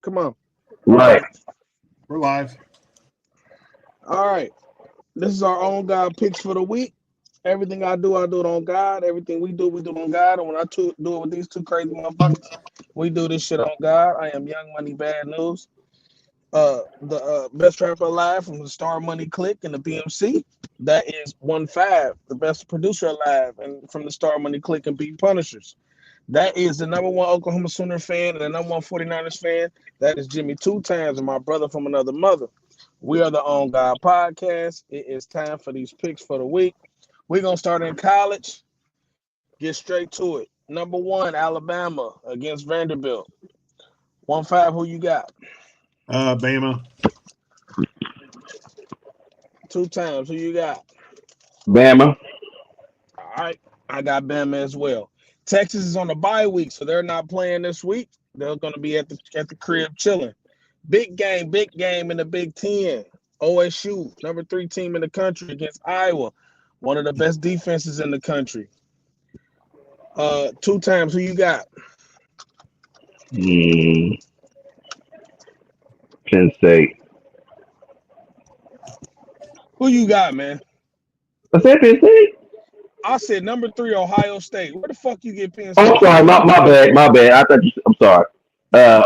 Come on. Right. We're live. All right. This is our own God picks for the week. Everything I do it on God. Everything we do it on God. And when do it with these two crazy motherfuckers, we do this shit on God. I am Young Money Bad News. The best rapper alive from the Star Money Click and the BMC. That is 1-5, the best producer alive, and from the Star Money Click and Beat Punishers. That is the number one Oklahoma Sooner fan and the number one 49ers fan. That is Jimmy Two Times and my brother from another mother. We are the On God Podcast. It is time for these picks for the week. We're going to start in college, get straight to it. Number one, Alabama against Vanderbilt. 1-5, who you got? Bama. Two times, who you got? Bama. All right, I got Bama as well. Texas is on a bye week, so they're not playing this week. They're going to be at the crib chilling. Big game in the Big Ten. OSU, number 3 team in the country against Iowa, one of the best defenses in the country. Two times, who you got? Mm, Penn State. Who you got, man? I said Penn State. I said number 3, Ohio State. Where the fuck you get Penn Oh, I'm State sorry. from? My bad. My bad. I thought you. I'm sorry. Uh,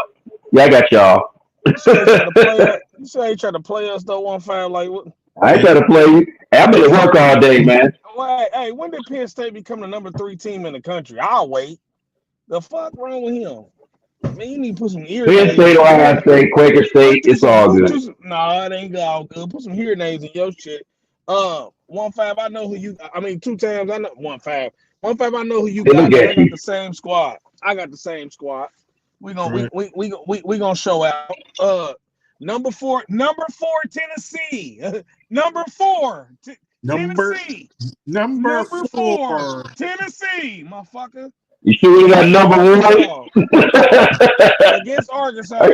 yeah, I got y'all. You say they try to play us. You say they try to play us though 1-5 like what? I ain't trying to play you. I've been at work all day, man. Hey, when did Penn State become the number 3 team in the country? I'll wait. The fuck wrong with him? Man, you need to put some ear Penn aids. State, Ohio State, Quaker State. It's all good. Nah, it ain't all good. Put some hearing aids in your shit. 1-5. I know who you. I mean, two times. I know 1-5. 1-5. I know who you Hey, got look because I at got you. the same squad. I got the same squad. We gonna Right. we gonna show out. Number four, Tennessee. Number four, Number Tennessee. number Number four, 4. Tennessee, motherfucker. You sure we got Against number one? Arkansas. Against Arkansas.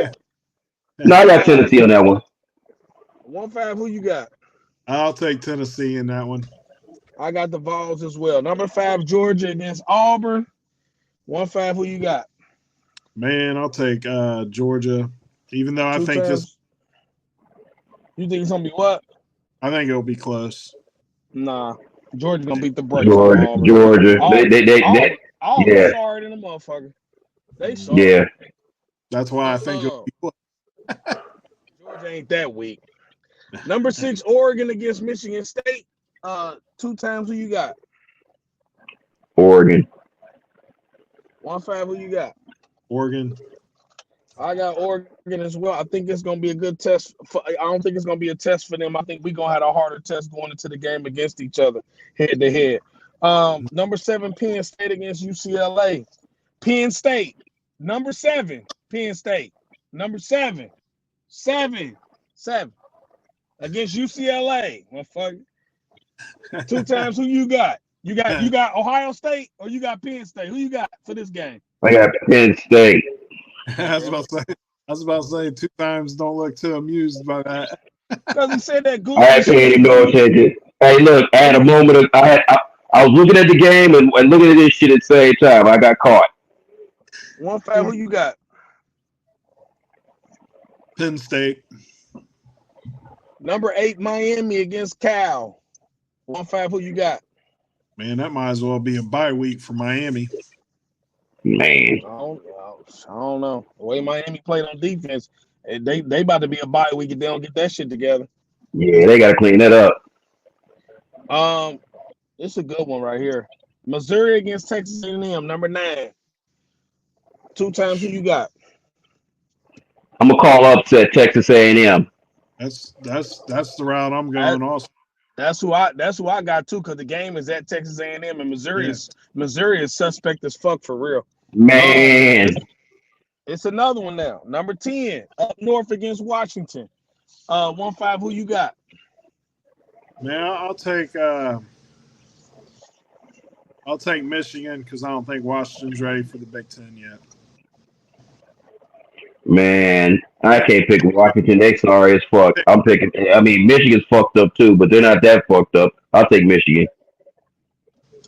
No, I got Uh, Tennessee on that one. 1-5. Who you got? I'll take Tennessee in that one. I got the Vols as well. Number 5, Georgia against Auburn. 1-5. Who you got? Man, I'll take Georgia. Even though Two times. You think it's gonna be what? I think it'll be close. Nah. Georgia gonna beat the brakes off Georgia, Auburn. Georgia. Auburn, They Auburn yeah, sorry than a motherfucker. They sorry. yeah. That's why I think it'll Uh, be close. Georgia ain't that weak. Number 6, Oregon against Michigan State. Two times who you got? Oregon. 1-5. Who you got? Oregon. I got Oregon as well. I think it's gonna be a good test. I don't think it's gonna be a test for them. I think we're gonna have a harder test going into the game against each other, head to head. Number 7, Penn State against UCLA. Penn State. Number 7, Penn State. Number 7, 7 against UCLA. Motherfucker. Two times. Who you got? You got Ohio State or you got Penn State? Who you got for this game? I got Penn State. I was about to say. I was about to say 2 times. Don't look too amused by that. Because he said that I goofy had paid shit. any no attention. Hey, look, I had a moment of I was looking at the game and looking at this shit at the same time. I got caught. 1-5. Who you got? Penn State. Number 8, Miami against Cal. 1-5. Who you got? Man, that might as well be a bye week for Miami. Man. I don't know. The way Miami played on defense, they about to be a bye week if they don't get that shit together. Yeah, they gotta clean that up. Um, It's a good one right here. Missouri against Texas A&M. Number 9. Two times. Who you got? I'm gonna call upset Texas A&M. That's the route I'm That, going. Also, that's who I got too. Because the game is at Texas A&M and Missouri yeah. is suspect as fuck for real. Man, It's another one now. Number 10, up north against Washington. 1-5. Who you got? Man, I'll take Michigan because I don't think Washington's ready for the Big Ten yet. man, I can't pick Washington. They sorry as fuck. I'm picking. I mean, Michigan's fucked up too, but they're not that fucked up. I'll take Michigan.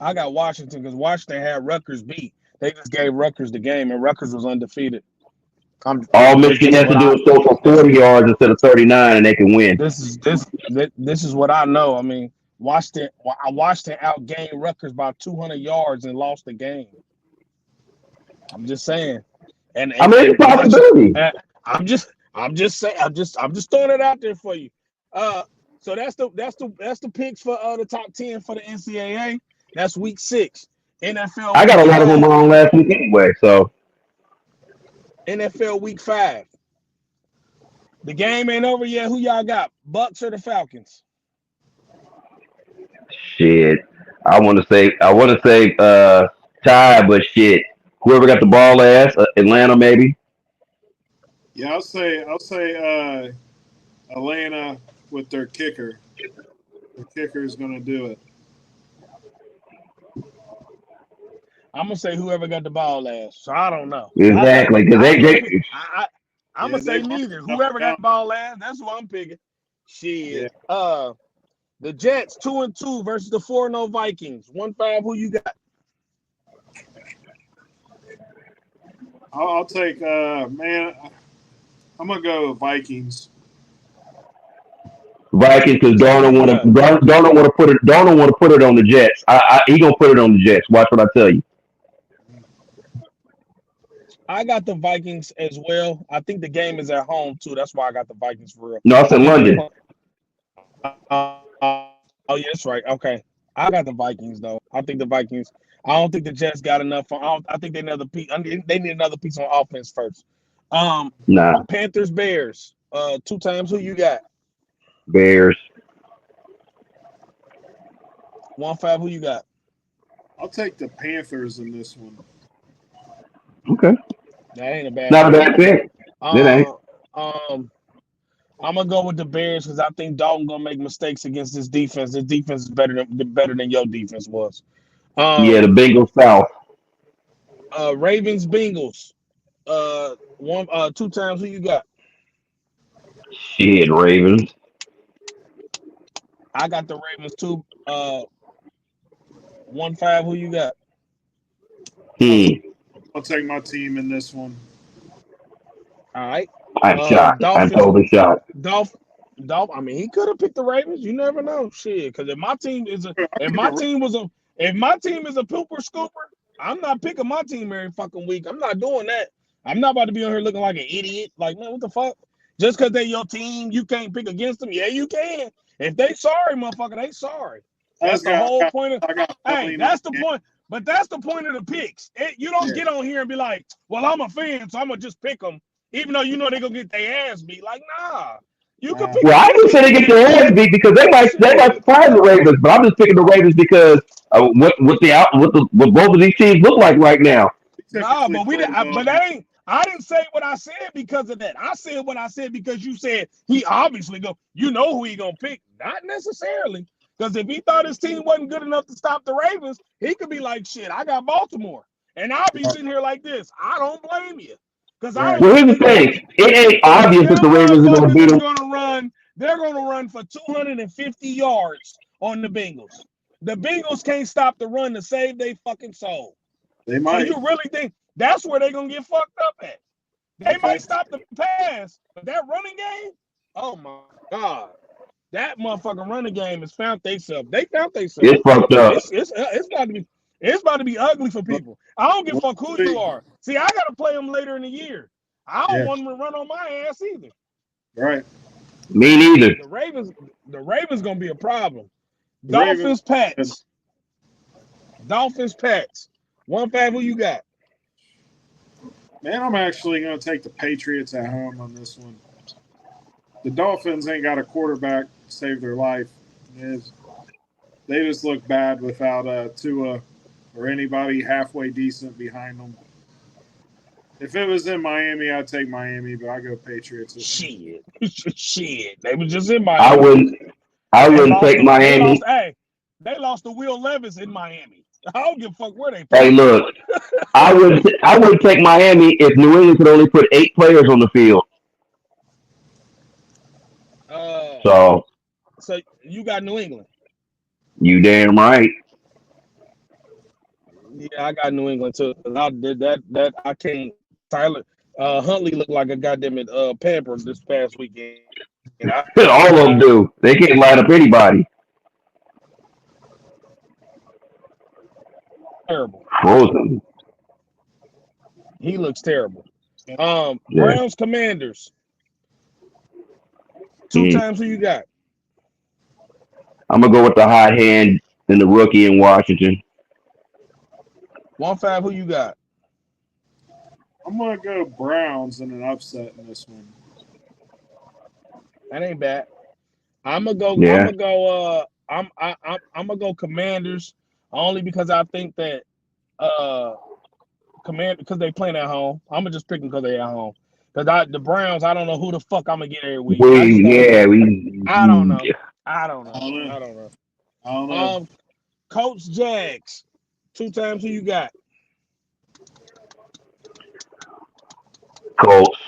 I got Washington because Washington had Rutgers beat. They just gave Rutgers the game, and Rutgers was undefeated. All This Michigan is has to what do I is go for this 40 yards instead of 39, and they can win. this is what I know. I mean, I watched it outgain Rutgers by 200 yards and lost the game. I'm just saying, and I and, mean, it's and a watch. possibility. I'm just saying. I'm just throwing it out there for you. So that's the picks for the top 10 for the NCAA. That's week 6. NFL I got week a lot of them 5. wrong last week anyway, so NFL week 5. The game ain't over yet. Who y'all got? Bucks or the Falcons? shit. I want to say tie, but shit. Whoever got the ball last, Atlanta maybe. Yeah, I'll say Atlanta with their kicker. The kicker is going to do it. I'm gonna say whoever got the ball last. So I don't know. Exactly, because I they, ain't gonna they pick. I'm Yeah, gonna say they've already neither. knocked Whoever got down. the ball last, that's who I'm picking. Yeah, Shit. The Jets 2-2 versus the 4-0 Vikings. 1-5. Who you got? I'll take man. I'm gonna go Vikings. Vikings because 2. Who you got? Darnold want to put it. Darnold want to put it on the Jets. He gonna put it on the Jets. Watch what I tell you. I got the Vikings as well. I think the game is at home too. That's why I got the Vikings for real. No, it's I in think they London. play. Oh yeah, that's right. Okay, I got the Vikings though. I think the Vikings. I don't think the Jets got enough. I think they another piece. They need another piece on offense first. Um, Nah, Panthers Bears. 2 times. Who you got? Bears. 1-5. Who you got? I'll take the Panthers in this one. Okay, That ain't a bad not a pick. bad pick. It ain't. Uh, um, I'm gonna go with the Bears because I think Dalton gonna make mistakes against this defense. This defense is better than your defense was. Yeah, the Um, Bengals South. Ravens Bengals. 2 times. Who you got? Shit, Ravens. I got the Ravens too. 1-5. Who you got? I'll take, Hmm. I'll take my team in this one. All right. I'm shocked. I'm Dolphins. totally shocked. Dolph. Dolph. I mean, he could have picked the Ravens. You never know. Shit. Because I if think my the team was a, if my team is a pooper scooper, I'm not picking my team every fucking week. I'm not doing that. I'm not about to be on here looking like an idiot. Like, man, what the fuck? Just because they your team, you can't pick against them. Yeah, you can. If they sorry, motherfucker, they sorry. I That's just the got whole point of. I got Hey, Philly in this that's the game. point. But that's the point of the picks. You don't Yeah, get on here and be like, "Well, I'm a fan, so I'm gonna just pick them," even though you know they're gonna get their ass beat. Like, nah, you can nah, pick Well, I against didn't say any they get their team. ass beat because they might Shit. surprise the Ravens, but I'm just picking the Ravens because what both of these teams look like right now. we Nah, typically but we play didn't. well But against. that ain't. I didn't say what I said because of that. I said what I said because you said he obviously go. You know who he gonna pick? Not necessarily. Because if he thought his team wasn't good enough to stop the Ravens, he could be like, "Shit, I got Baltimore," and I'll be Right, sitting here like this. I don't blame you because I right. don't Well, think here's they the gonna. thing: it ain't Because obvious that them the Ravens are going to motherfuckers beat is them. gonna run. They're gonna run for 250 yards on the Bengals. The Bengals can't stop the run to save their fucking soul. They So might. you really think that's where they're gonna get fucked up at? They Okay. might stop the pass, but that running game, oh my god, that motherfucking running game has found themselves. They found themselves. It's fucked up. It's about to be ugly for Well, people. I don't give a well, fuck who you see. are. See, I gotta play them later in the year. I don't Yeah. want them to run on my ass either. Right. Me neither. The Ravens gonna be a problem. The Ravens. Dolphins, Pats. Dolphins, Pats. 1-5. Who you got? Man, I'm actually going to take the Patriots at home on this one. The Dolphins ain't got a quarterback to save their life. They just look bad without Tua or anybody halfway decent behind them. If it was in Miami, I'd take Miami, but I go Patriots this one. Shit, shit. They was just in I Miami wouldn't. I and wouldn't lost take to. They Miami. lost. Hey, they lost to Will Levis in Miami. I don't give a fuck where they Hey, played. look, I wouldn't take Miami if New England could only put 8 players on the field. Uh, So so you got New England. you damn right. Yeah, I got New England too. 'Cause I did that. That I can't. Tyler. Huntley looked like a goddamn it pamper this past weekend. All of them do. They can't line up anybody. Terrible. Frozen. He looks terrible. Yeah. Browns Commanders. Two Mm. times who you got? I'm gonna go with the hot hand and the rookie in Washington. 1-5 who you got? I'm gonna go Browns in an upset in this one. That ain't bad. I'm gonna go. I'm Yeah. gonna go. I'm gonna go Commanders only because I think that uh because they playing at home. I'm gonna just pick them because they at home. Because the Browns, I don't know who the fuck I'm gonna get every week. I just don't know. I don't know. Yeah. I don't I know. don't know. I don't know. I don't know. Um, Colts Jags. Two times who you got? Colts.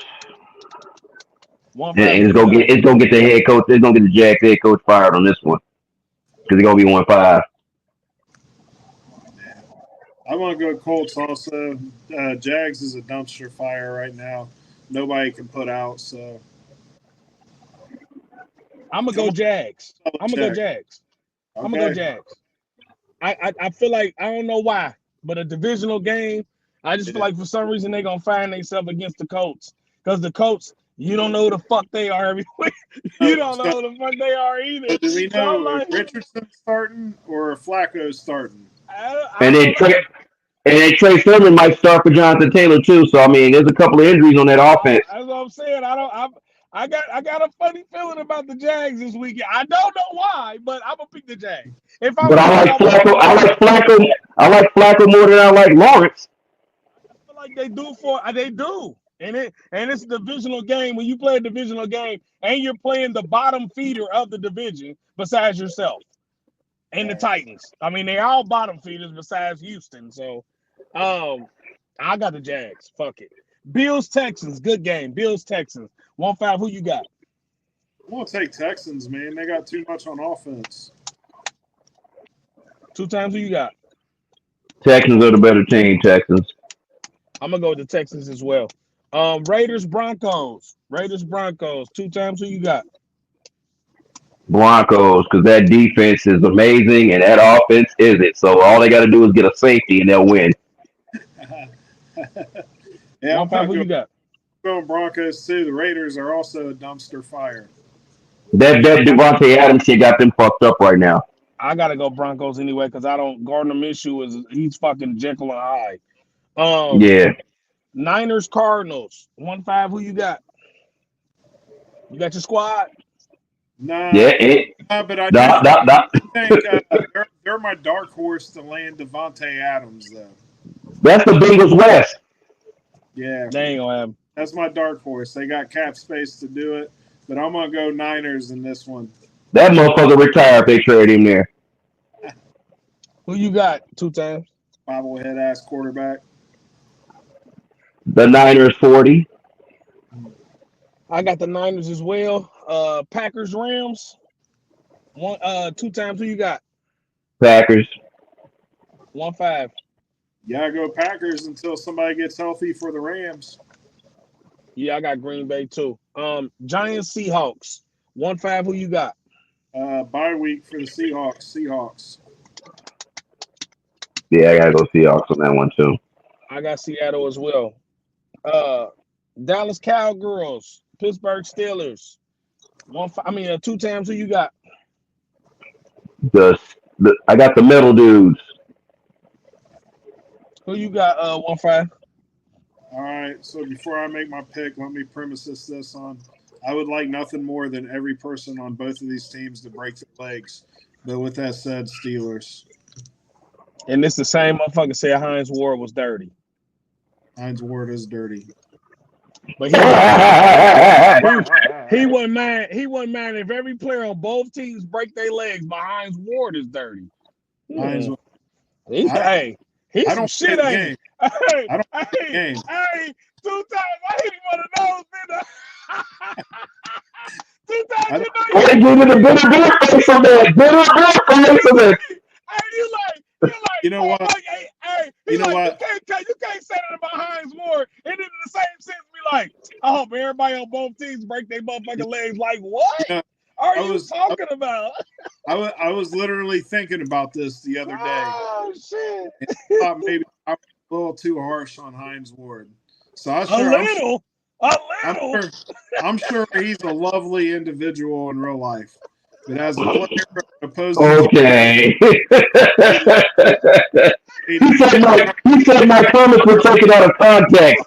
One And five who you got? it's gonna get the head coach. It's gonna get the Jags head coach fired on this one because it's gonna be 1-5. I'm gonna go Colts also. Jags is a dumpster fire right now. Nobody can put out. So I'm gonna come go on, Jags. I'm gonna go check. Jags. I'm gonna go Okay. Jags. I feel like I don't know why, but a divisional game. I just feel Yeah. like for some reason they're gonna find themselves against the Colts because the Colts, you don't know who the fuck they are every week. You So, don't so, know who the fuck they are so either. do we So I'm know if like, Richardson starting or Flacco starting? I And then don't know. Trey Sermon might start for Jonathan Taylor too. So I mean, there's a couple of injuries on that offense. That's what I'm saying. I don't. I got a funny feeling about the Jags this weekend. I don't know why, but I'm gonna pick the Jags. If I'm But I wrong, like I'm gonna Flacco. be wrong. I like Flacco more than I like Lawrence. I feel like they do for they do. And it's a divisional game. When you play a divisional game and you're playing the bottom feeder of the division besides yourself and the Right. Titans. I mean, they all bottom feeders besides Houston. So um I got the Jags. Fuck it. Bills Texans, good game. Bills Texans. 1-5, who you got? I'm gonna take Texans, man. They got too much on offense. Two times who you got? Texans are the better team. Texans. I'm gonna go with the Texans as well. Raiders Broncos. Raiders Broncos. Two times who you got? Broncos, because that defense is amazing and that offense isn't. So all they got to do is get a safety and they'll win. Yeah, One I'm five gonna who go you got? going Broncos too. The Raiders are also a dumpster fire. That Devontae Adams shit got them fucked up right now. I gotta go Broncos anyway because I don't Gardner Minshew is he's fucking Jekyll and Hyde. Um Yeah. Niners Cardinals. 1-5, who you got? You got your squad? Nah, Yeah. but I do Nah, think nah, nah. they're my dark horse to land Devontae Adams though. That's the Bengals West. Yeah, They ain't gonna have. that's my dark horse. They got cap space to do it, but I'm gonna go Niners in this one. That motherfucker retired if they trade him there. Who you got? Two times. Bobblehead ass quarterback. The Niners 40. I got the Niners as well. Packers Rams. Two times. Who you got? Packers. 1-5. Yeah, go Packers until somebody gets healthy for the Rams. Yeah, I got Green Bay too. Giants Seahawks. 1-5. Who you got? Bye week for the Seahawks. Seahawks. Yeah, I gotta go Seahawks on that one too. I got Seattle as well. Uh, Dallas Cowgirls. Pittsburgh Steelers. Two times. Who you got? I got the middle dudes. Who you got? 1-5. All right. So before I make my pick, let me premise this on. I would like nothing more than every person on both of these teams to break their legs. But with that said, Steelers. And it's the same motherfucker said Hines Ward was dirty. Hines Ward is dirty. But he wasn't mad. He wasn't mad. He wasn't mad if every player on both teams break their legs. But Hines Ward is dirty. Hines, Hey, he's I some don't shit, play the ain't game. he? I don't play the game. Hey, 2 times I hit him one of those, didn't I? 2 times I you don't. know They give me the bitter face on that. Bitter face on that. Hey, you like, You know what? hey, You know you what? can't say that about Hines Ward. And then in the same sense, be everybody on both teams break their motherfucking legs. Like, what Yeah, are I you was talking about? I was literally thinking about this the other day. Oh shit! And I thought maybe I was a little too harsh on Hines Ward. So A little, a I'm little. sure, I'm sure he's a lovely individual in real life, but as a player of an opposing team, Okay. made it, made it He said my comments were taken out of context.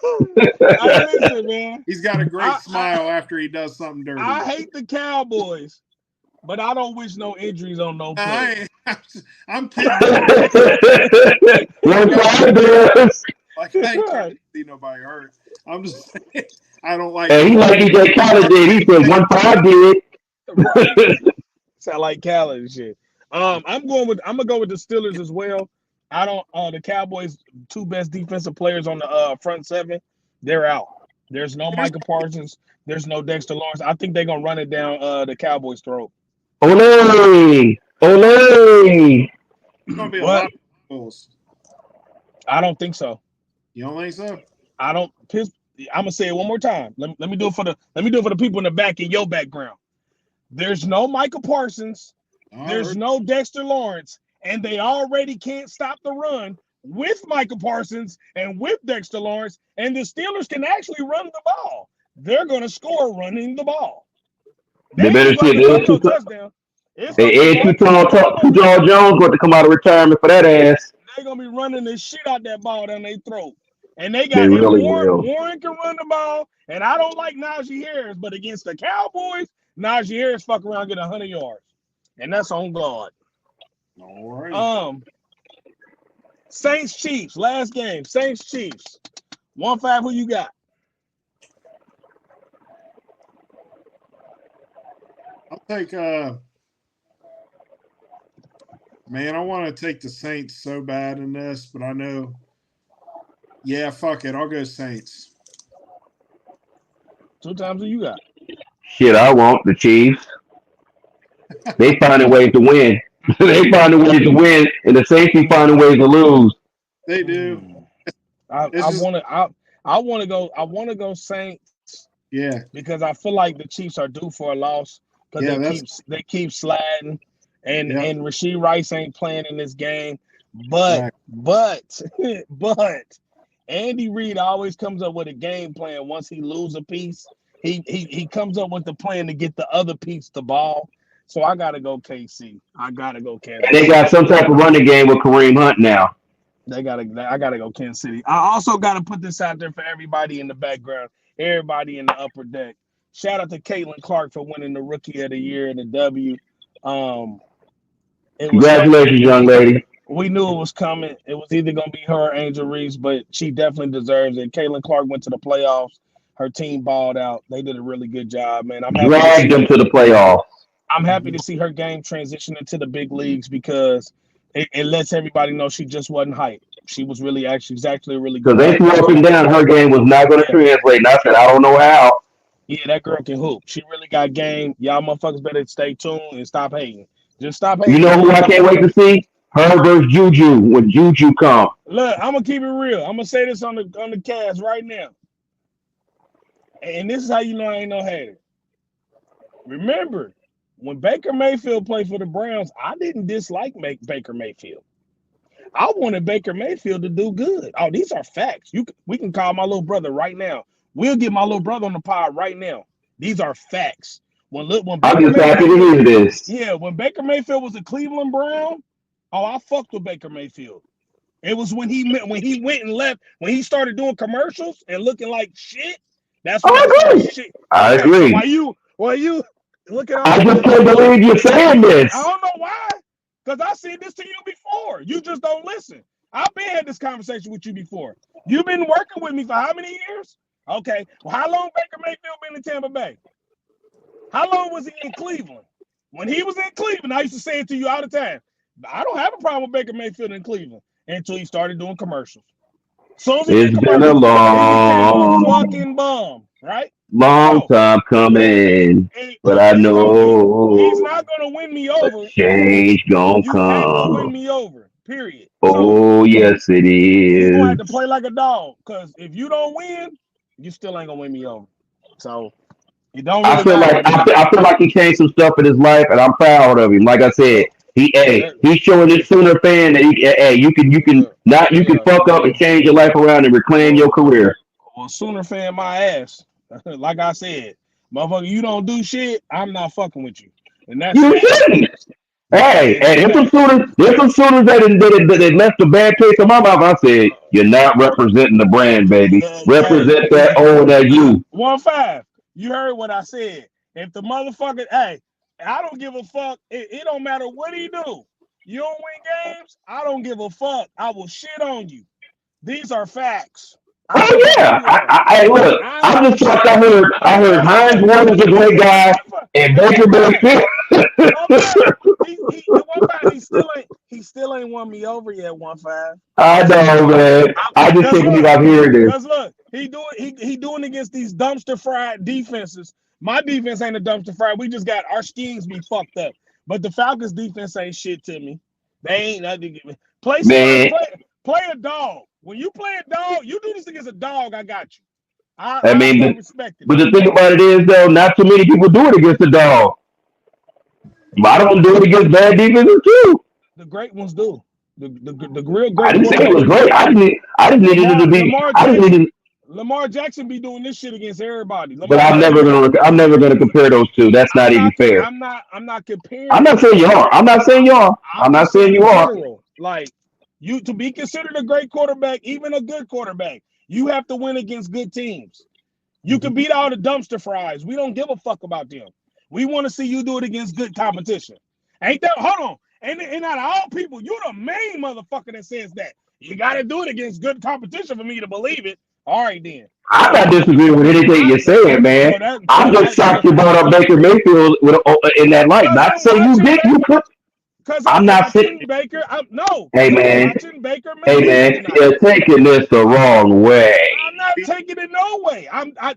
Hey, listen, man. he's got a great I, I smile after he does something dirty. I hate the Cowboys, but I don't wish no injuries on no player. I'm kidding you. One five does. Like I ain't trying Right. to see nobody hurt. I'm just saying I don't like And he like DJ Khaled did. He said 1-5 did. Right. Sound like Khaled and shit. I'm gonna go with the Steelers as well. I don't the Cowboys two best defensive players on the front seven, they're out. There's no there's, Micah Parsons, there's no Dexter Lawrence. I think they're gonna run it down the Cowboys' throat. Ole! Ole! gonna be a lot What? of goals. I don't think so. You don't think so? I don't I'm gonna say it one more time. Let me do it for the people in the back in your background. There's no Micah Parsons. I There's heard no Dexter Lawrence, and they already can't stop the run with Micah Parsons and with Dexter Lawrence, and the Steelers can actually run the ball. They're going to score running the ball. They They ain't better even going see to throw it. no touchdown. It's going to be Ed one Too Tall Jones going to come out of retirement for that ass. they're going to be running the shit out that ball down their throat. And they They got and really will. Warren can run the ball, and I don't like Najee Harris, but against the Cowboys, Najee Harris fuck around get 100 yards, and that's on God. all right. Saints Chiefs last game. Saints Chiefs 1-5. Who you got? I'll take man, I want to take the Saints so bad in this, but I know yeah, fuck it. I'll go Saints. 2 times. Who you got? Shit, I want the Chiefs. They finding ways to win. They finding ways to win, and the Saints be finding ways to lose. They do. I It's just want to. I want to go. I want to go Saints yeah. because I feel like the Chiefs are due for a loss because Yeah, that's they keep sliding, and yeah, Rashee Rice ain't playing in this game. But right. but but Andy Reid always comes up with a game plan. Once he lose a piece, he comes up with the plan to get the other piece the ball. So I gotta go KC. I gotta go And Kansas they got City. some type of running game with Kareem Hunt now. I gotta go Kansas City. I also gotta put this out there for everybody in the background, everybody in the upper deck. Shout out to Caitlin Clark for winning the Rookie of the Year in the W. Um, it was something Congratulations, young lady. we knew it was coming. It was either gonna be her or Angel Reese, but she definitely deserves it. Caitlin Clark went to the playoffs. Her team balled out. They did a really good job, man. Dragged them to the playoffs. I'm happy to see her game transition into the big leagues because it lets everybody know she just wasn't hype. She was really she's actually a really Because good they threw athlete. up and down. Her game was not going to Yeah, translate. And I said, I don't know how. yeah, that girl can hoop. She really got game. Y'all motherfuckers better stay tuned and stop hating. Just stop You hating. know who I can't wait to see? Her versus Juju when Juju come. Look, I'm gonna keep it real. I'm gonna say this on the cast right now, and this is how you know I ain't no hater. Remember, when Baker Mayfield played for the Browns, I didn't dislike Baker Mayfield. I wanted Baker Mayfield to do good. Oh, these are facts. We can call my little brother right now. We'll get my little brother on the pod right now. These are facts. When I'm Baker just happy Mayfield to was hear this. when Baker Mayfield was a Cleveland Brown, oh, I fucked with Baker Mayfield. It was when he went and left, when he started doing commercials and looking like shit. That's when I I started agree. shit. I Okay, so agree. why you look at all I this just can't information? believe you're saying I this. don't know why. Because I said this to you before. You just don't listen. I've been had this conversation with you before. You've been working with me for how many years? Okay. Well, how long Baker Mayfield been in Tampa Bay? How long was he in Cleveland? When he was in Cleveland, I used to say it to you all the time. I don't have a problem with Baker Mayfield in Cleveland until he started doing commercials. As soon as he did It's been a commercials, he became a long, fucking bum, right? long So time listen, coming. But he I ain't gonna he's know not gonna win me a over. change gonna You ain't gonna win come. me over. Period. So Oh, yes, it you're gonna have to is. play like a dog. Cause if you don't win, you still ain't gonna win me over. So it don't I really feel matter like to me. I feel like he changed some stuff in his life, and I'm proud of him. Like I said, Yeah, he's showing this Sooner fan that you can yeah, not you can yeah. fuck up and change your life around and reclaim your Well, career. well, Sooner fan my ass. Like I said, motherfucker, you don't do shit. I'm not fucking with you, and that's You that. shouldn't. Hey, And that. there's some Sooners that left a bad taste in my mouth. I said, you're not representing the brand, baby. Hey, Represent that O and that U. 1-5. You heard what I said. If the motherfucker, hey, I don't give a fuck. It don't matter what he do. You don't win games. I don't give a fuck. I will shit on you. These are facts. I don't Oh give a yeah. fuck. Look. I I just thought I heard look, Hines look, Ward was a great guy and Baker 1-5. Mayfield. 1-5. The 1-5. He still ain't won me over yet. 1-5. I know, man. I just Cause can't believe look, I'm hearing this. cause look, he doing against these dumpster fried defenses. My defense ain't a dumpster fried. We just got our schemes be fucked up. But the Falcons defense ain't shit to me. They ain't nothing. Play somebody. Man, Play a dog. When you play a dog, you do this against a dog. I got you. I I mean, start respecting but it. the thing about it is, though, not too many people do it against the dog. A lot of them do it against bad defenses too. The great ones do. The real I great didn't say it was quarterbacks great. do. I just needed it to be. Lamar I just Jackson. needed, Lamar Jackson be doing this shit against everybody. but Lamar Jackson. I'm never gonna compare those two. That's not I'm even not. fair. I'm not I'm comparing not them. saying you are. I'm not saying you are. I'm I'm not just saying saying you in are. general, like you to be considered a great quarterback, even a good quarterback, you have to win against good teams. You can beat all the dumpster fries. We don't give a fuck about them. We want to see you do it against good competition. Ain't that? Hold on. And out of all people, you're the main motherfucker that says that. You got to do it against good competition for me to believe it. All right, then. I'm not So, disagreeing with anything I, you're saying, man. so that, I'm so just that, shocked so, you brought up Baker Mayfield in that light. cause Not I'm saying you watching did. You Baker, could. cause I'm I'm not saying. watching Baker. No, Hey cause I'm man. watching Baker Hey Mayfield man. tonight. You're taking this the wrong way. I'm not taking it no way.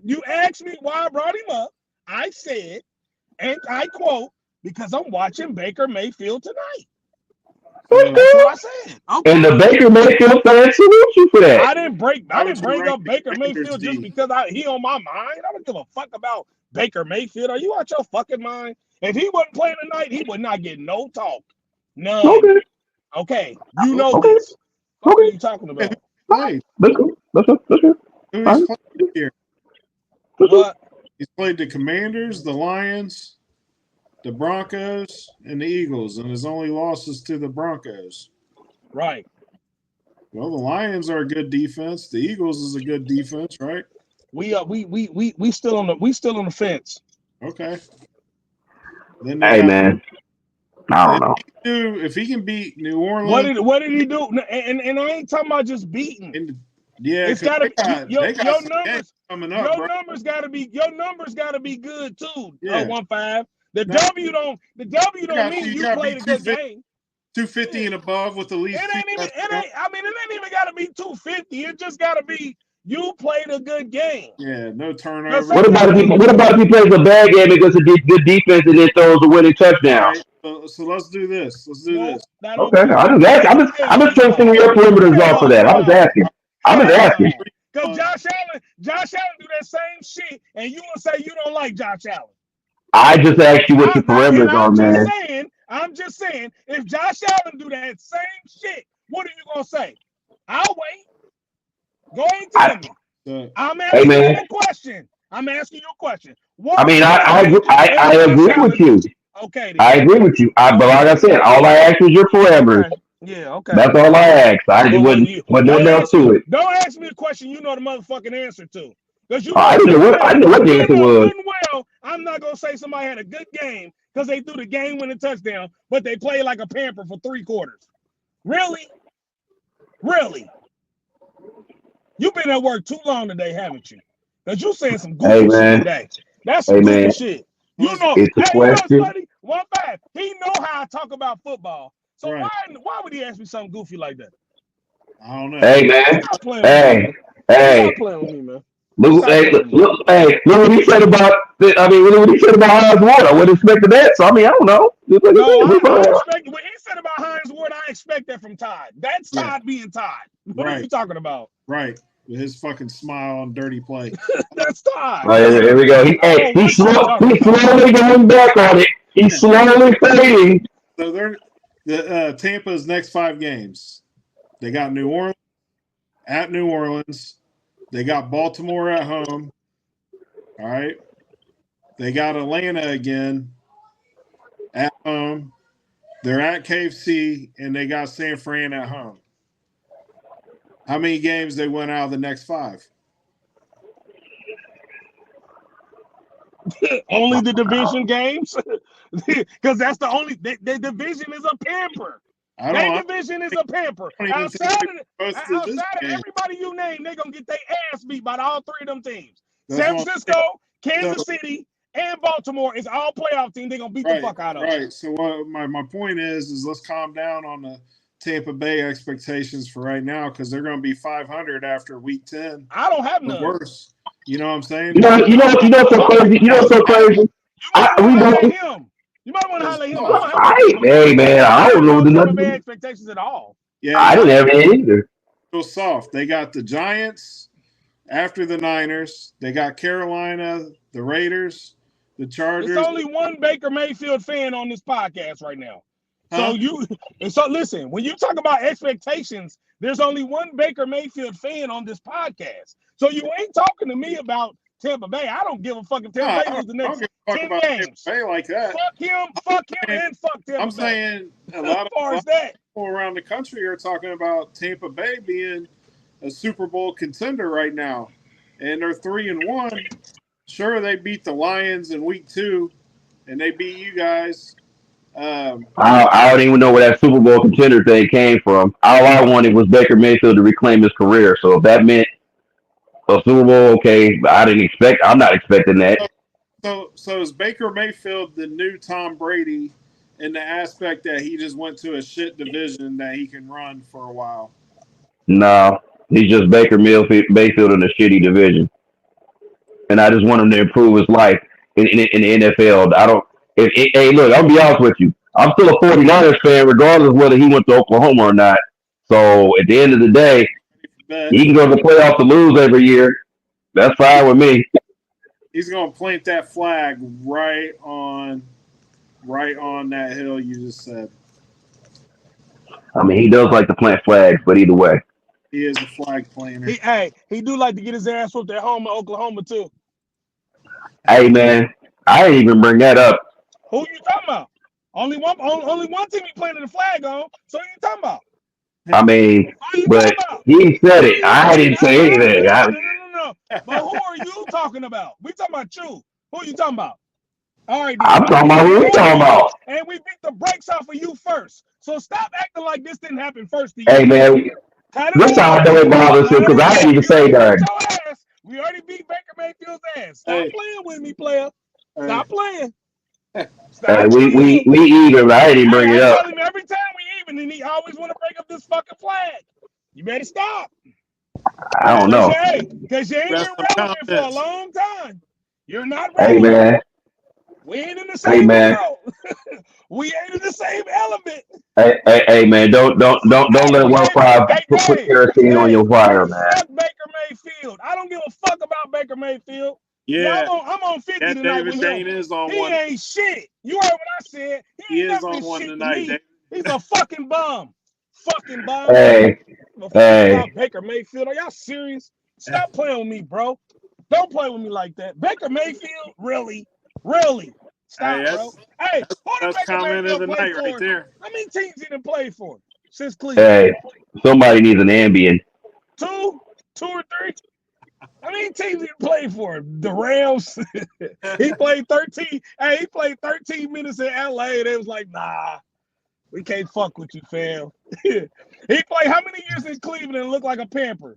You asked me why I brought him up. I said, and I quote, because I'm watching Baker Mayfield tonight. That's what I said. And Okay. the Baker Mayfield fans salute you for that. I How didn't would you bring rank up the Baker Commanders Mayfield just D? because he on my mind. I don't give a fuck about Baker Mayfield. Are you out your fucking mind? If he wasn't playing tonight, he would not get no talk. None. Okay. Okay. You know Okay. this. Fuck are Okay. you talking Yeah, who about? played? Let's go. Let's go. Who All he's right. played this year? Let's go. What? He's played the Commanders, the Lions, the Broncos, and the Eagles, and his only losses to the Broncos. Right. Well, the Lions are a good defense. The Eagles is a good defense, right? We still on the fence. Okay. Then they Hey got man. I don't know. if he can beat New Orleans, What did he do? And I ain't talking about just beating. and yeah, It's because gotta they got your some games numbers. coming up, bro. Your numbers gotta be good too. Yeah. 1-5. The No, W don't mean you you got to be played a good game. 250 Yeah. and above with at least two touchdowns. It ain't even gotta be 250. It just gotta be you played a good game. Yeah, no Because turnovers. sometimes What about if he plays a bad game against a good defense and then throws a winning All touchdown? right, so let's do this. Let's do nope, this. that don't Okay. count. I'm just Hell strengthening no. your perimeters off of Hell that. I'm just no. asking. I'm just Hell asking. no. Because Josh Allen do that same shit, and you will say you don't like Josh Allen. I just asked you what your parameters are, man. I'm just saying, if Josh Allen do that same shit, what are you gonna say? I'll wait. Go ahead and tell I, me. So, I'm hey asking you man. a question. What I are mean, you gonna do I if Josh agree with Allen you. do? Okay I then. agree with you. But like I said, all I asked was your parameters. Okay. Yeah. Okay. That's all I asked. I just But when wasn't you nothing else to it. don't ask me a question you know the motherfucking answer to. Because I didn't know what the you answer know was. good and well, I'm not gonna say somebody had a good game because they threw the game winning touchdown, but they played like a pamper for 3 quarters. Really? Really? You've been at work too long today, haven't you? Because you saying some Hey goofy shit man. today. That's some Hey goofy man. shit. You let's know, It's a hey, you know what's question. funny? 1-5. He know how I talk about football. So right. why would he ask me something goofy like that? I don't know. Hey man. Stop playing with me, Hey. man. Hey. Stop playing with me, man. Look, Stop hey, playing with me. look what he said about. Look what he said about Hines Ward. I wouldn't expect that. So I mean, I don't know. Just like No, I I said, expect what he said about Hines Ward. I expect that from Todd. That's Yeah. Todd being Todd. What are Right. you talking about? Right. with his fucking smile on dirty play. That's Todd. Right, here we go. He's slowly going back on it. He's slowly fading. So they're Tampa's next 5 games. They got New Orleans at New Orleans. They got Baltimore at home. All right. They got Atlanta again at home. They're at KFC, and they got San Fran at home. How many games they went out of the next 5? Only the division games, because that's the only. The division is a pamper. That division is a pamper. Outside of everybody you name, they're gonna get their ass beat by all 3 of them teams. San Francisco, Kansas City, and Baltimore is all playoff team. They're gonna beat the fuck out of them. Right. So my point is let's calm down on the Tampa Bay expectations for right now, because they're going to be 500 after week 10. I don't have none. Worse. You know what I'm saying? You know what's so crazy? You know what's so crazy? You might want to highlight him. Hey man, I don't know the expectations at all. Yeah, I don't have any either. Real soft. They got the Giants after the Niners. They got Carolina, the Raiders, the Chargers. There's only one Baker Mayfield fan on this podcast right now. Huh? So listen, when you talk about expectations, there's only one Baker Mayfield fan on this podcast. So you ain't talking to me about Tampa Bay. I don't give a fuck if Tampa Bay is the next 10 games. Tampa Bay like that. Fuck him, and fuck Tampa Bay. I'm saying a lot of people around the country are talking about Tampa Bay being a Super Bowl contender right now, and they're 3-1. Sure, they beat the Lions in week 2, and they beat you guys. I don't even know where that Super Bowl contender thing came from. All I wanted was Baker Mayfield to reclaim his career. So if that meant a Super Bowl, okay, I'm not expecting that. So is Baker Mayfield the new Tom Brady in the aspect that he just went to a shit division that he can run for a while? No, he's just Baker Mayfield in a shitty division. And I just want him to improve his life in the NFL. Hey, look, I'll be honest with you. I'm still a 49ers fan, regardless of whether he went to Oklahoma or not. So at the end of the day, he can go to the playoffs to lose every year. That's fine with me. He's going to plant that flag right on that hill you just said. I mean, he does like to plant flags, but either way. He is a flag planter. He do like to get his ass whooped at home in Oklahoma, too. Hey, man, I didn't even bring that up. Who you talking about? Only one team he planted the flag on. So who you talking about? I mean, but he said it. I didn't say anything. No. But who are you talking about? We talking about you. Who are you talking about? All right. I'm talking about who we talking about. And we beat the brakes off of you first. So stop acting like this didn't happen first to you. Hey, man. This time I know it bothers him because I didn't even say that. We already beat Baker Mayfield's ass. Stop playing with me, player. Stop playing. We even, but I didn't bring it up. Every time we even, and he always want to break up this fucking flag. You better stop. I don't know. Because you ain't been relevant for a long time. You're not relevant. Hey, man. We ain't in the same world. We ain't in the same element. Hey, man. Don't let wildfire put kerosene on your fire, man. Fuck Baker Mayfield. I don't give a fuck about Baker Mayfield. Yeah, I'm on 50 tonight. David Dane is on one. He ain't shit. You heard what I said. He is on one tonight. He's a fucking bum. Fucking bum. Hey. Baker Mayfield. Are y'all serious? Stop playing with me, bro. Don't play with me like that. Baker Mayfield, really? Stop, bro. Hey, who did Baker Mayfield play for? Right there. How many teams he done played for since Cleveland? Hey, somebody needs an Ambien. Two or three? How many teams he played for? The Rams. He played 13. Hey, he played 13 minutes in LA. They was like, nah, we can't fuck with you, fam. He played how many years in Cleveland and looked like a pamper?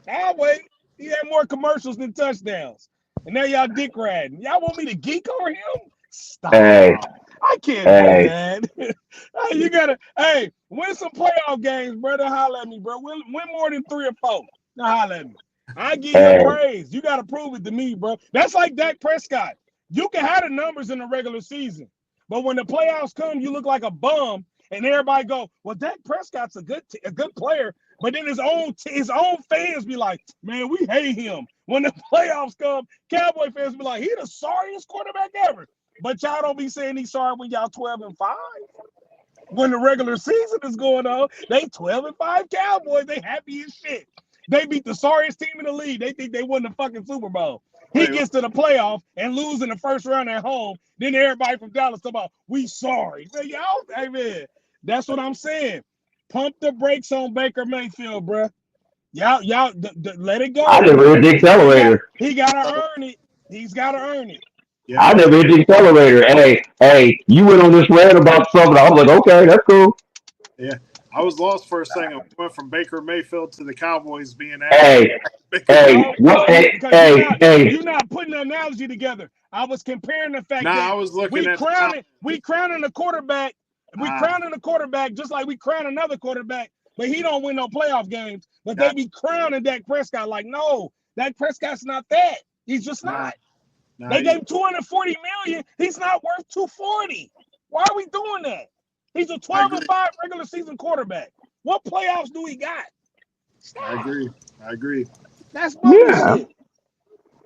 I'll wait. He had more commercials than touchdowns. And now y'all dick riding. Y'all want me to geek over him? Stop. Hey. I can't do that. Hey, you gotta win some playoff games, brother. Holler at me, bro. Win more than 3 or 4. Now holler at me. I give you praise. You got to prove it to me, bro. That's like Dak Prescott. You can have the numbers in the regular season, but when the playoffs come, you look like a bum, and everybody go, "Well, Dak Prescott's a good player," but then his own fans be like, "Man, we hate him." When the playoffs come, Cowboy fans be like, "He the sorriest quarterback ever." But y'all don't be saying he's sorry when y'all 12-5. When the regular season is going on, they 12-5 Cowboys. They happy as shit. They beat the sorriest team in the league. They think they won the fucking Super Bowl. He gets to the playoff and lose in the first round at home. Then everybody from Dallas talk about, "We sorry." Man, y'all, hey man, that's what I'm saying. Pump the brakes on Baker Mayfield, bro. Y'all, let it go. I never hit the accelerator. He gotta earn it. He's gotta earn it. Yeah. I never hit the accelerator. Hey, you went on this rant about something. I was like, okay, that's cool. Yeah. I was lost for a second. I went from Baker Mayfield to the Cowboys being asked. Hey, you're not putting the analogy together. I was comparing the fact that I was looking we crowning a quarterback. We crowning a quarterback just like we crown another quarterback, but he don't win no playoff games. But they be crowning Dak Prescott like, no, Dak Prescott's not that. He's just not. They gave him $240 million. He's not worth $240. Why are we doing that? He's a 12-5 regular season quarterback. What playoffs do he got? Stop. I agree. That's bullshit.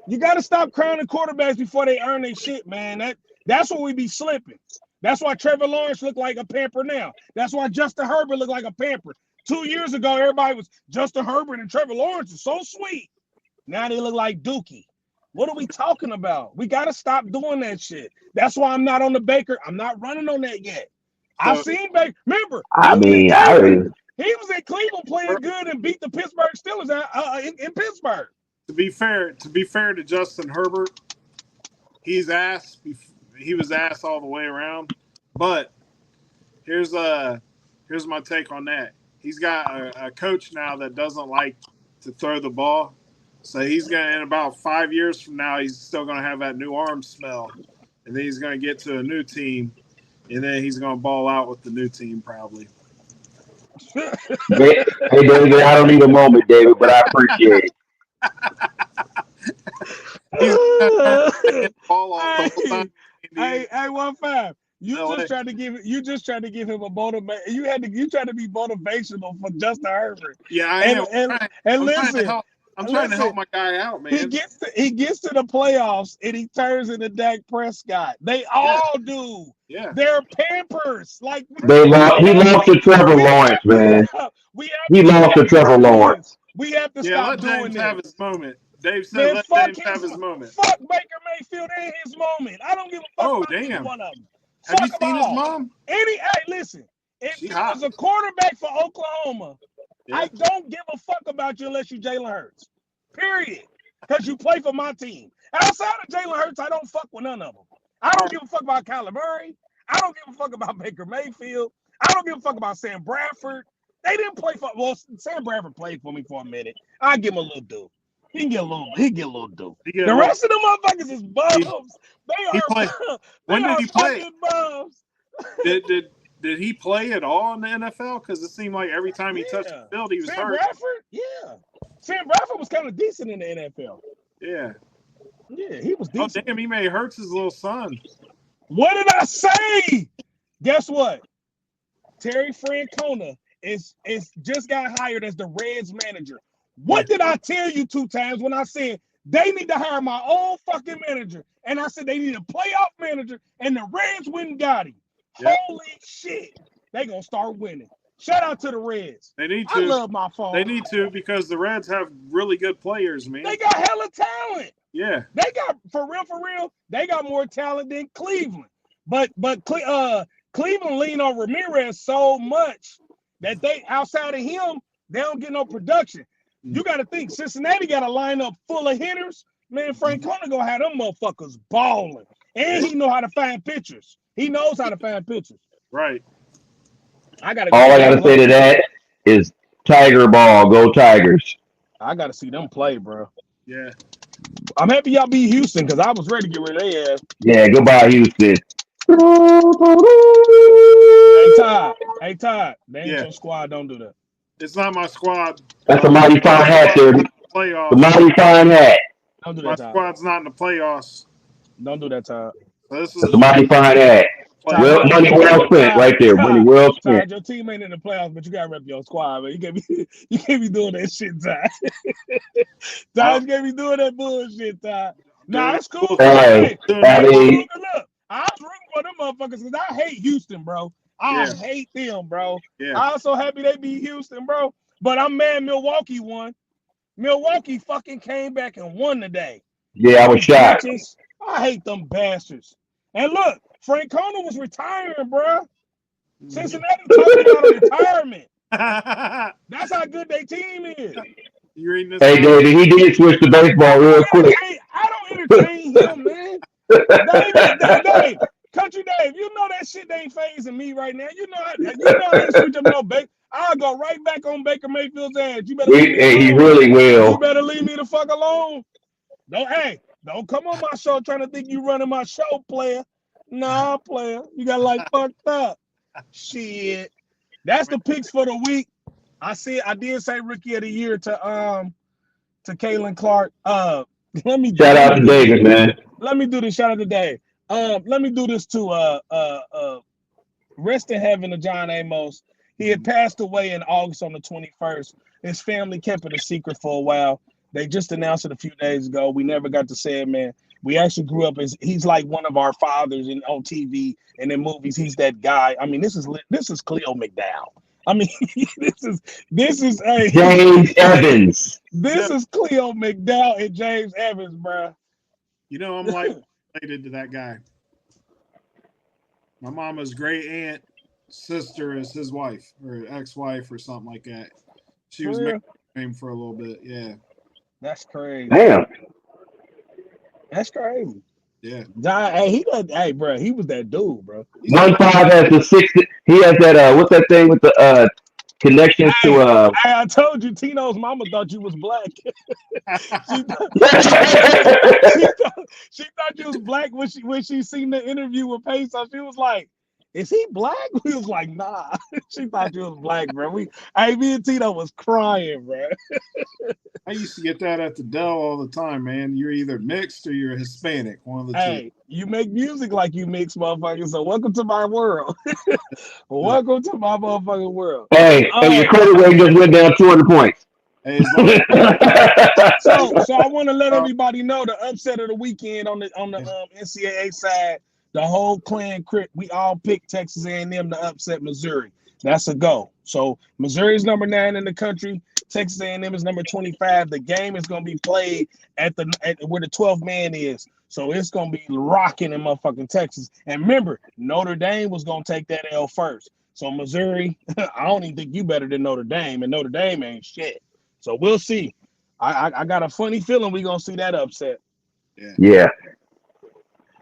You got to stop crowning quarterbacks before they earn their shit, man. That's where we be slipping. That's why Trevor Lawrence look like a pamper now. That's why Justin Herbert look like a pamper. 2 years ago, everybody was Justin Herbert and Trevor Lawrence is so sweet. Now they look like Dookie. What are we talking about? We got to stop doing that shit. That's why I'm not on the Baker. I'm not running on that yet. I've seen Baker. Remember, he was in Cleveland playing good and beat the Pittsburgh Steelers in Pittsburgh. To be fair to Justin Herbert, he was ass all the way around. But here's my take on that. He's got a coach now that doesn't like to throw the ball. So he's going to, in about 5 years from now, he's still going to have that new arm smell. And then he's going to get to a new team. And then he's going to ball out with the new team probably. Hey, David, I don't need a moment, David, but I appreciate it. Hey, 1-5. You just tried to give him a motivation. You tried to be motivational for Justin Herbert. Yeah, I am. And listen, I'm trying to help my guy out, man. He gets to the playoffs and he turns into Dak Prescott. They all do. Yeah. They're pampers. Like he lost to Trevor Lawrence, man. He lost to Trevor Lawrence. We have to stop doing James that. Have his moment. Dave said let James have his moment. Fuck Baker Mayfield and his moment. I don't give a fuck about either one of them. Have you seen his mom? Hey, listen. If he was a quarterback for Oklahoma, I don't give a fuck about you unless you Jalen Hurts. Period. Because you play for my team. Outside of Jalen Hurts, I don't fuck with none of them. I don't give a fuck about Kyler Murray. I don't give a fuck about Baker Mayfield. I don't give a fuck about Sam Bradford. They didn't play for. Well, Sam Bradford played for me for a minute. I give him a little due. He can get a little due. The rest of them motherfuckers is bums. When did he play? Bums. Did he play at all in the NFL? Because it seemed like every time he touched the field, he was Sam hurt. Bradford? Yeah. Sam Bradford was kind of decent in the NFL. Yeah. Yeah, he was decent. Oh, damn, he made Hurts his little son. What did I say? Guess what? Terry Francona is just got hired as the Reds manager. What did I tell you 2 times when I said they need to hire my own fucking manager? And I said they need a playoff manager, and the Reds went and got him. Yep. Holy shit. They going to start winning. Shout out to the Reds. They need to. I love my phone. They need to because the Reds have really good players, man. They got hella talent. Yeah. They got, for real, they got more talent than Cleveland. But Cleveland leaned on Ramirez so much that they, outside of him, they don't get no production. You got to think, Cincinnati got a lineup full of hitters. Man, Francona going to have them motherfuckers balling. And he know how to find pitchers. He knows how to find pitchers. Right. All I gotta say to that is Tiger ball, go Tigers. I gotta see them play, bro. Yeah. I'm happy y'all beat Houston because I was ready to get rid of their ass. Yeah, goodbye, Houston. Hey Todd. They ain't your squad. Don't do that. It's not my squad. That's a mighty fine hat, there. Playoffs. The mighty fine hat. Don't do that, Todd. My squad's not in the playoffs. Don't do that, Todd. So this is That's a mighty fine hat. Todd, Well, money well spent right there. Money well spent. Todd, your team ain't in the playoffs, but you gotta rep your squad, man. You can't be doing that shit, Todd. Todd, you can't be doing that bullshit, Todd. Nah, it's cool. Hey, I It's mean, cool. Look, I was rooting for them motherfuckers because I hate Houston, bro. I hate them, bro. Yeah. I'm so happy they beat Houston, bro. But I'm mad Milwaukee won. Milwaukee fucking came back and won today. yeah, I was shocked. Bitches. I hate them bastards. And look, Francona was retiring, bro. Cincinnati talking about a retirement. That's how good their team is. Hey, David, he did switch to baseball real quick. I don't entertain him, man. Dave, Country Dave, you know that shit ain't phasing me right now. You know I ain't switch up no Baker. I'll go right back on Baker Mayfield's ass. You better leave me alone. He really will. You better leave me the fuck alone. Don't come on my show trying to think you running my show, player. Nah, player. You got like fucked up. Shit. That's the picks for the week. I did say rookie of the year to Kaylin Clark. Let me shout out to David, man. Let me do this. Shout out to Dave. Let me do this to rest in heaven to John Amos. He had passed away in August on the 21st. His family kept it a secret for a while. They just announced it a few days ago. We never got to say it, man. We actually grew up as he's like one of our fathers on TV and in movies. He's that guy. I mean, this is Cleo McDowell. I mean, this is James Evans. This is Cleo McDowell and James Evans, bro. You know, I'm like related to that guy. My mama's great aunt sister is his wife or ex-wife or something like that. She was making him for a little bit. Yeah. That's crazy. Damn. That's crazy. Yeah. Hey, bro, he was that dude, bro. 1-5 has the 6. He has that. What's that thing with the connections to? I told you, Tino's mama thought you was black. she thought you was black when she seen the interview with Peso. She was like, "Is he black?" We was like, "Nah." She thought you was black, bro. Me and Tino was crying, bro. I used to get that at the Dell all the time, man. You're either mixed or you're Hispanic, one of the two. Hey, you make music like you mix, motherfucker. So welcome to my world. Welcome to my motherfucking world. Hey, your credit rating just went down 200 points. Hey, so I want to let everybody know the upset of the weekend on the NCAA side. The whole clan crit, we all picked Texas A&M to upset Missouri. That's a go. So Missouri's number 9 in the country. Texas A&M is number 25. The game is going to be played at where the 12th man is. So it's going to be rocking in motherfucking Texas. And remember, Notre Dame was going to take that L first. So Missouri, I don't even think you better than Notre Dame. And Notre Dame ain't shit. So we'll see. I got a funny feeling we're going to see that upset. Yeah.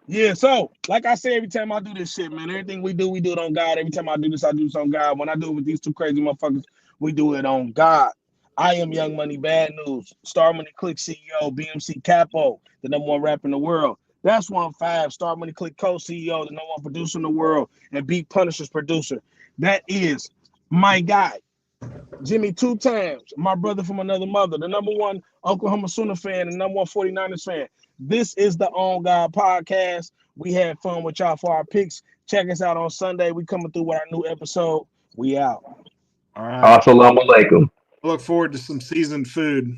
Yeah, so like I say every time I do this shit, man, everything we do it on God. Every time I do this on God. When I do it with these two crazy motherfuckers, we do it on God. I am Young Money Bad News, Star Money Click CEO, BMC Capo, the number 1 rapper in the world. That's 1-5, Star Money Click co-CEO, the number 1 producer in the world, and Beat Punisher's producer. That is my guy, Jimmy 2 times, my brother from another mother, the number 1 Oklahoma Sooner fan, the number 1 49ers fan. This is the On God podcast. We had fun with y'all for our picks. Check us out on Sunday. We coming through with our new episode. We out. All right. Assalamu alaikum. I look forward to some seasoned food.